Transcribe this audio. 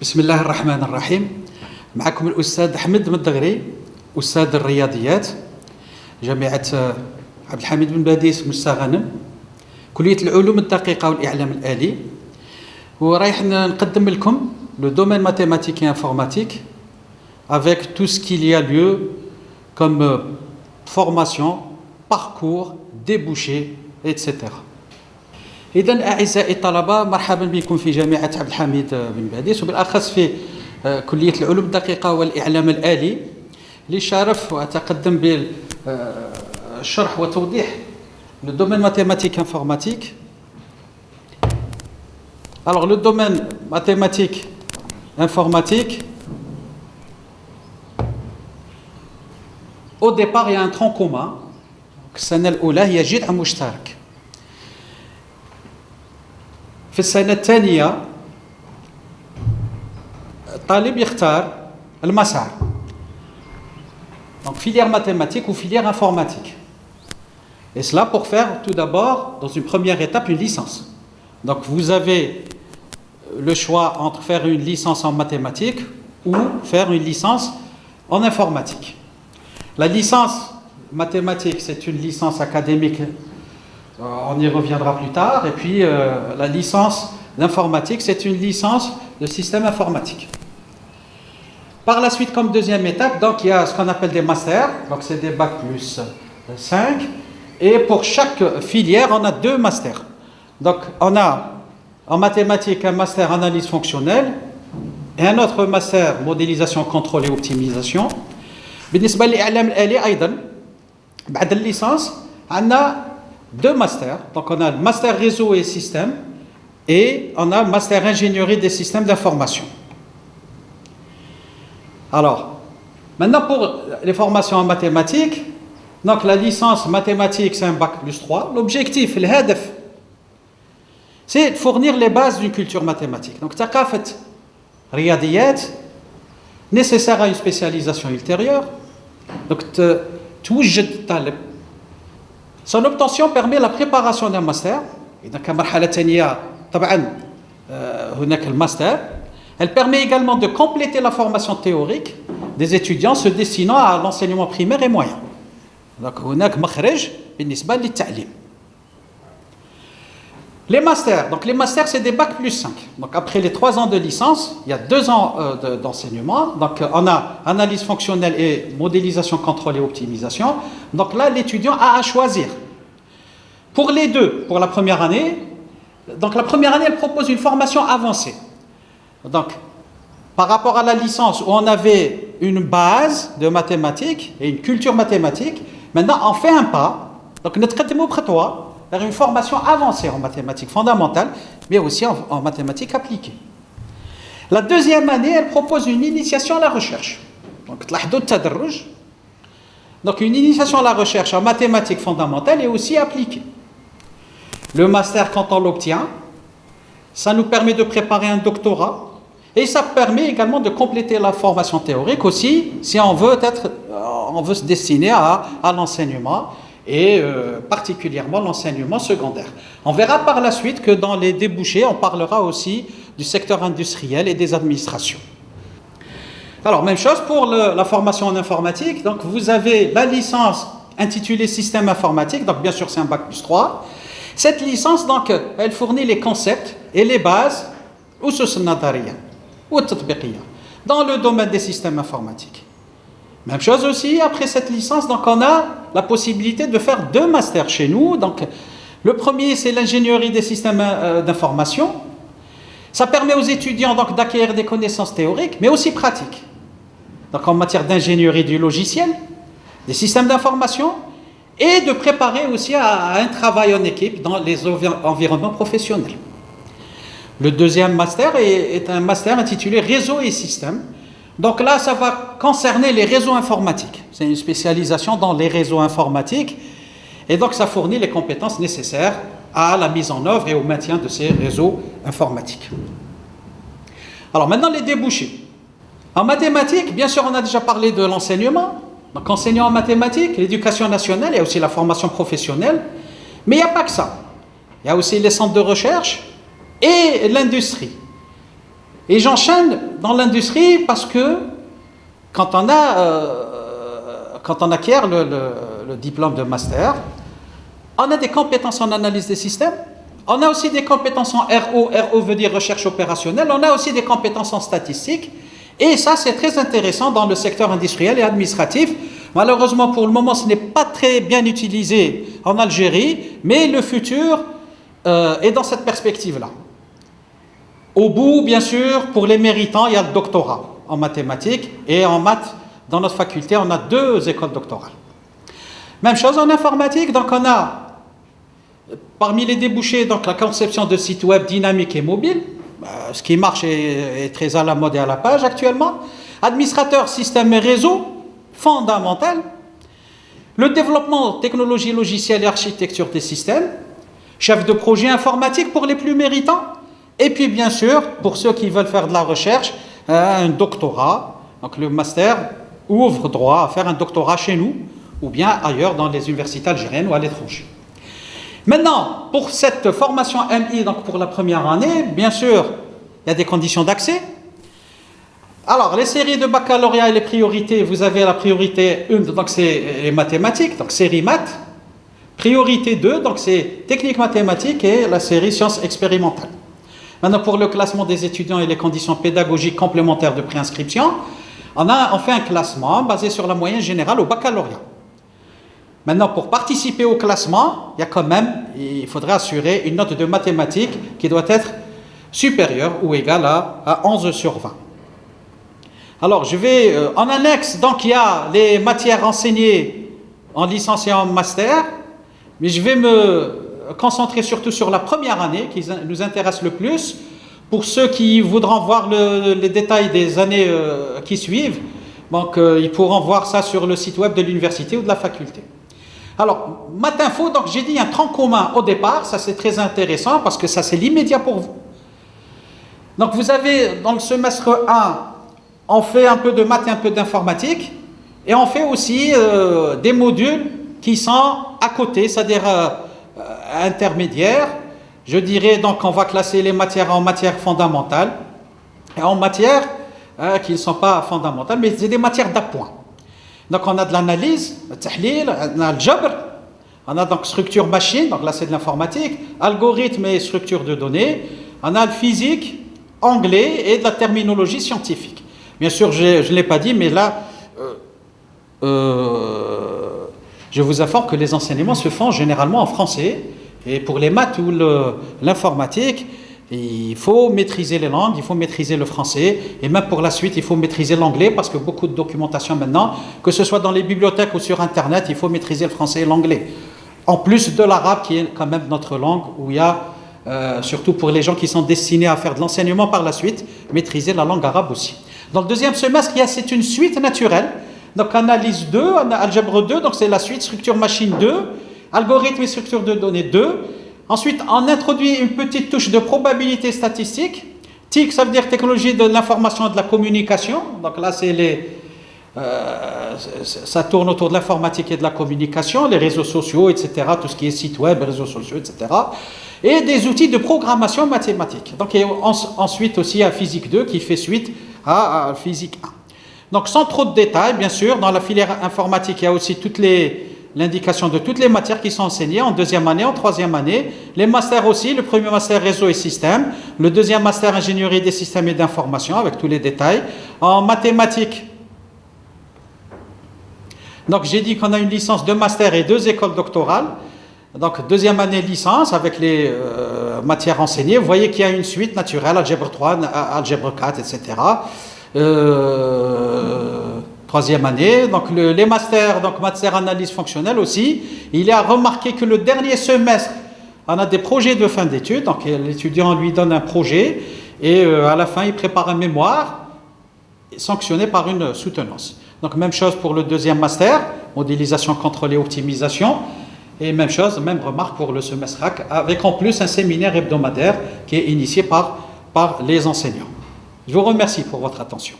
بسم الله الرحمن الرحيم. معكم الأستاذ أحمد مدغري، أستاذ الرياضيات، جامعة عبد الحميد بن باديس مستغانم، كلية العلوم الدقيقة والإعلام الآلي. ورايح نقدم لكم le domaine mathématique et informatique avec tout ce qu'il y a lieu comme formation, parcours, débouchés, etc. إذن أعزائي الطلبة، مرحبا بكم في جامعة عبد الحميد بن باديس، وبالأخص في كلية العلوم الدقيقة والإعلام الآلي. لي شرف وأتقدم بالشرح وتوضيح le domaine mathématique informatique. Alors le domaine mathématique informatique, au départ il y a un tronc commun. السنة الأولى هي جذع مشترك. في السنة الثانية الطالب يختار المسار، donc filière mathématique ou filière informatique. Et cela pour faire tout d'abord, dans une première étape, une licence. Donc vous avez le choix entre faire une licence en mathématiques ou faire une licence en informatique. La licence mathématique, c'est une licence académique, on y reviendra plus tard. Et puis la licence d'informatique, c'est une licence de système informatique. Par la suite, comme deuxième étape, donc il y a ce qu'on appelle des masters, donc c'est des bacs plus 5. Et pour chaque filière, on a 2 masters. Donc on a en mathématiques un master analyse fonctionnelle et un autre master modélisation, contrôle et optimisation. بالنسبة للإعلام الآلي أيضا بعد الليسانس عندنا 2 masters. Donc on a le master réseau et système et on a le master ingénierie des systèmes d'information. Alors, maintenant pour les formations en mathématiques, donc la licence mathématiques c'est un bac plus 3. L'objectif, le hadaf, c'est de fournir les bases d'une culture mathématique. Donc ثقافة رياضيات nécessaire à une spécialisation ultérieure. Donc توجد الطالب. Son obtention permet la préparation d'un master. Et donc المرحلة الثانية طبعا هناك الماستر. Elle permet également de compléter la formation théorique des étudiants se destinant à l'enseignement primaire et moyen. Donc هناك مخرج بالنسبة للتعليم. Les masters, donc les masters c'est des bacs plus 5. Donc après les 3 ans de licence, il y a 2 ans d'enseignement. Donc on a analyse fonctionnelle et modélisation, contrôle et optimisation. Donc là l'étudiant a à choisir. Pour les 2, pour la première année, donc la première année elle propose une formation avancée. Donc par rapport à la licence où on avait une base de mathématiques et une culture mathématique, maintenant on fait un pas. Donc نتقدموا بخطوة vers une formation avancée en mathématiques fondamentales, mais aussi en mathématiques appliquées. La deuxième année, elle propose une initiation à la recherche. Donc, une initiation à la recherche en mathématiques fondamentales et aussi appliquées. Le master, quand on l'obtient, ça nous permet de préparer un doctorat et ça permet également de compléter la formation théorique aussi, si on veut se destiner à l'enseignement, et particulièrement l'enseignement secondaire. On verra par la suite que dans les débouchés, on parlera aussi du secteur industriel et des administrations. Alors, même chose pour la formation en informatique. Donc, vous avez la licence intitulée Système informatique. Donc, bien sûr, c'est un bac plus 3. Cette licence, donc, elle fournit les concepts et les bases dans le domaine des systèmes informatiques. Même chose aussi, après cette licence, donc on a la possibilité de faire 2 masters chez nous. Donc, le premier, c'est l'ingénierie des systèmes d'information. Ça permet aux étudiants donc d'acquérir des connaissances théoriques, mais aussi pratiques. Donc, en matière d'ingénierie du logiciel, des systèmes d'information, et de préparer aussi à un travail en équipe dans les environnements professionnels. Le deuxième master est un master intitulé Réseau et systèmes. Donc là, ça va concerner les réseaux informatiques. C'est une spécialisation dans les réseaux informatiques. Et donc, ça fournit les compétences nécessaires à la mise en œuvre et au maintien de ces réseaux informatiques. Alors maintenant, les débouchés. En mathématiques, bien sûr, on a déjà parlé de l'enseignement. Donc, enseignant en mathématiques, l'éducation nationale, il y a aussi la formation professionnelle. Mais il n'y a pas que ça. Il y a aussi les centres de recherche et l'industrie. Et j'enchaîne dans l'industrie parce que quand on acquiert le diplôme de master, on a des compétences en analyse des systèmes, on a aussi des compétences en RO, RO veut dire recherche opérationnelle, on a aussi des compétences en statistique, et ça c'est très intéressant dans le secteur industriel et administratif. Malheureusement pour le moment ce n'est pas très bien utilisé en Algérie, mais le futur est dans cette perspective-là. Au bout, bien sûr, pour les méritants, il y a le doctorat en mathématiques et en maths. Dans notre faculté, on a 2 écoles doctorales. Même chose en informatique, donc on a parmi les débouchés donc la conception de sites web dynamiques et mobiles, ce qui marche est très à la mode et à la page actuellement. Administrateur système et réseau, fondamental. Le développement, technologie logicielle et architecture des systèmes. Chef de projet informatique pour les plus méritants. Et puis bien sûr, pour ceux qui veulent faire de la recherche, un doctorat. Donc le master ouvre droit à faire un doctorat chez nous ou bien ailleurs dans les universités algériennes ou à l'étranger. Maintenant, pour cette formation MI, donc pour la première année, bien sûr, il y a des conditions d'accès. Alors, les séries de baccalauréat et les priorités, vous avez la priorité 1, donc c'est les mathématiques, donc série maths. Priorité 2, donc c'est technique mathématique et la série sciences expérimentales. Maintenant, pour le classement des étudiants et les conditions pédagogiques complémentaires de préinscription, on fait un classement basé sur la moyenne générale au baccalauréat. Maintenant, pour participer au classement, il faudrait assurer une note de mathématiques qui doit être supérieure ou égale à 11 sur 20. Alors, je vais en annexe, donc il y a les matières enseignées en licence et en master, mais je vais me concentrer surtout sur la première année qui nous intéresse le plus. Pour ceux qui voudront voir les détails des années qui suivent, donc ils pourront voir ça sur le site web de l'université ou de la faculté. Alors, Matinfo, donc j'ai dit un tronc commun au départ, ça c'est très intéressant parce que ça c'est l'immédiat pour vous. Donc vous avez dans le semestre 1, on fait un peu de maths et un peu d'informatique, et on fait aussi des modules qui sont à côté, c'est-à-dire intermédiaires. Je dirais donc on va classer les matières en matières fondamentales et en matières qui ne sont pas fondamentales, mais c'est des matières d'appoint. Donc on a de l'analyse, le tahlil, on a le jabr, on a donc structure machine, donc là c'est de l'informatique, algorithme et structure de données, on a le physique, anglais et de la terminologie scientifique. Bien sûr, je ne l'ai pas dit, mais là, je vous informe que les enseignements se font généralement en français. Et pour les maths ou l'informatique, il faut maîtriser les langues, il faut maîtriser le français. Et même pour la suite, il faut maîtriser l'anglais parce que beaucoup de documentation maintenant, que ce soit dans les bibliothèques ou sur Internet, il faut maîtriser le français et l'anglais. En plus de l'arabe qui est quand même notre langue où il y a, surtout pour les gens qui sont destinés à faire de l'enseignement par la suite, maîtriser la langue arabe aussi. Dans le deuxième semestre, c'est une suite naturelle. Donc analyse 2, algèbre 2, donc c'est la suite, structure machine 2, algorithme et structure de données 2. Ensuite, on introduit une petite touche de probabilité statistique. TIC, ça veut dire technologie de l'information et de la communication. Donc là, ça tourne autour de l'informatique et de la communication, les réseaux sociaux, etc., tout ce qui est site web, réseaux sociaux, etc. Et des outils de programmation mathématique. Donc et ensuite aussi à physique 2 qui fait suite à physique 1. Donc sans trop de détails, bien sûr, dans la filière informatique, il y a aussi l'indication de toutes les matières qui sont enseignées en deuxième année, en troisième année. Les masters aussi, le premier master réseau et système, le deuxième master ingénierie des systèmes et d'information avec tous les détails. En mathématiques, donc j'ai dit qu'on a une licence de master et 2 écoles doctorales. Donc deuxième année licence avec les matières enseignées. Vous voyez qu'il y a une suite naturelle, algèbre 3, algèbre 4, etc. Troisième année, donc les masters, donc master analyse fonctionnelle aussi. Il est à remarquer que le dernier semestre, on a des projets de fin d'études, donc l'étudiant lui donne un projet et à la fin il prépare un mémoire sanctionné par une soutenance. Donc même chose pour le deuxième master, modélisation, contrôle et optimisation. Et même chose, même remarque pour le semestre RAC, avec en plus un séminaire hebdomadaire qui est initié par les enseignants. Je vous remercie pour votre attention.